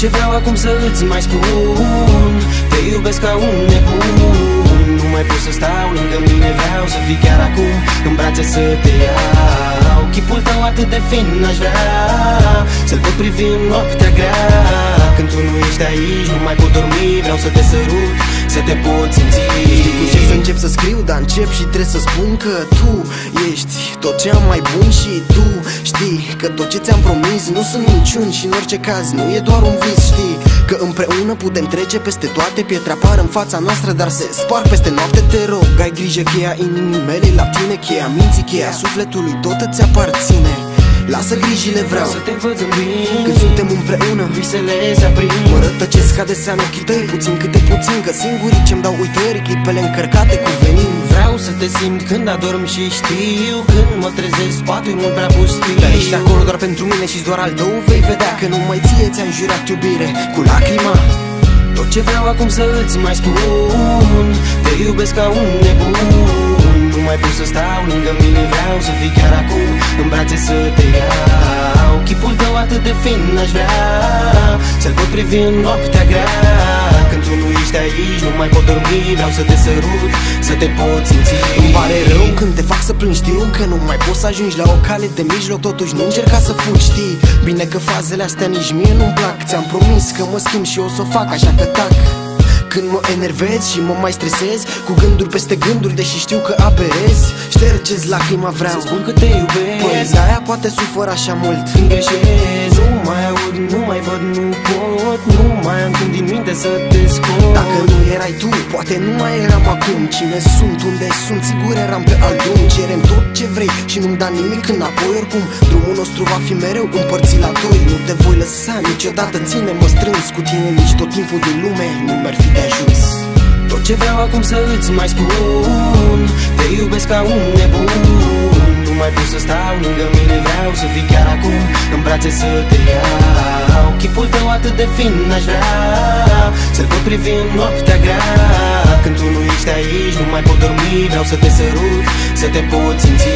ce vreau acum să îți mai spun, te iubesc ca un nebun. Nu mai pot să stau lângă mine, vreau să fii chiar acum în brațe să te iau. Chipul tău atât de fin aș vrea să-l pot privi în noaptea grea. Când tu nu ești aici, nu mai pot dormi, vreau să te sărut, să te pot simți. Știi cu ce să încep să scriu, dar încep și trebuie să spun că tu ești tot ce am mai bun. Și tu știi că tot ce ți-am promis nu sunt minciuni și în orice caz nu e doar un vis. Știi că împreună putem trece peste toate, pietre apar în fața noastră, dar se sparg peste noapte. Te rog, ai grijă, cheia inimii mele la tine, cheia minții, cheia sufletului, tot îți aparține. Lasă grijile, vreau să te văd zâmbind când suntem împreună, visele se aprind. Mă rătăcesc adesea în ochii tăi, puțin câte puțin, că singurii ce-mi dau uitări, clipele încărcate cu venin. Vreau să te simt când adorm și știu, când mă trezesc, spatul mult prea pustiu. Dar ești acolo doar pentru mine și doar al tău vei vedea că numai ție ți-am jurat iubire cu lacrima. Tot ce vreau acum să îți mai spun, te iubesc ca un nebun. Nu mai pot să stau lângă mine, vreau să fii chiar acum în brațe să te iau. Chipul tău atât de fin aș vrea să-l pot privi în noaptea grea. Când tu nu ești aici, nu mai pot dormi, vreau să te sărut, să te pot simți. Îmi pare rău când te fac să plângi, știu că nu mai poți să ajungi la o cale de mijloc, totuși nu încerca să fugi. Știi bine că fazele astea nici mie nu-mi plac, ți-am promis că mă schimb și o să o fac, așa că tac. Când mă enervez și mă mai stresez cu gânduri peste gânduri, deși știu că aberez, ștergeți lacrima, vreau să spun că te iubesc. Păi de-aia poate sufăr așa mult când greșesc. Nu mai aud, nu mai văd, nu pot, nu mai am când din minte să te scot. Dacă nu erai tu, poate nu mai eram acum. Cine sunt, unde sunt, sigur eram pe alt drum. Cerem tot ce vrei și nu-mi da nimic înapoi. Oricum, drumul nostru va fi mereu împărțit la doi. Nu te voi lăsa niciodată, ține-mă strâns cu tine, nici tot timpul din lume nu mi-ar fi de ajuns. Tot ce vreau acum să îți mai spun, te iubesc ca un nebun. Nu mai pot să stau lângă mine, vreau să fii chiar acum în brațe să te iau. Chipul tău atât de fin aș vrea să-l pot privi în noaptea grea. Când tu nu ești aici, nu mai pot dormi, vreau să te sărut, să te pot simți.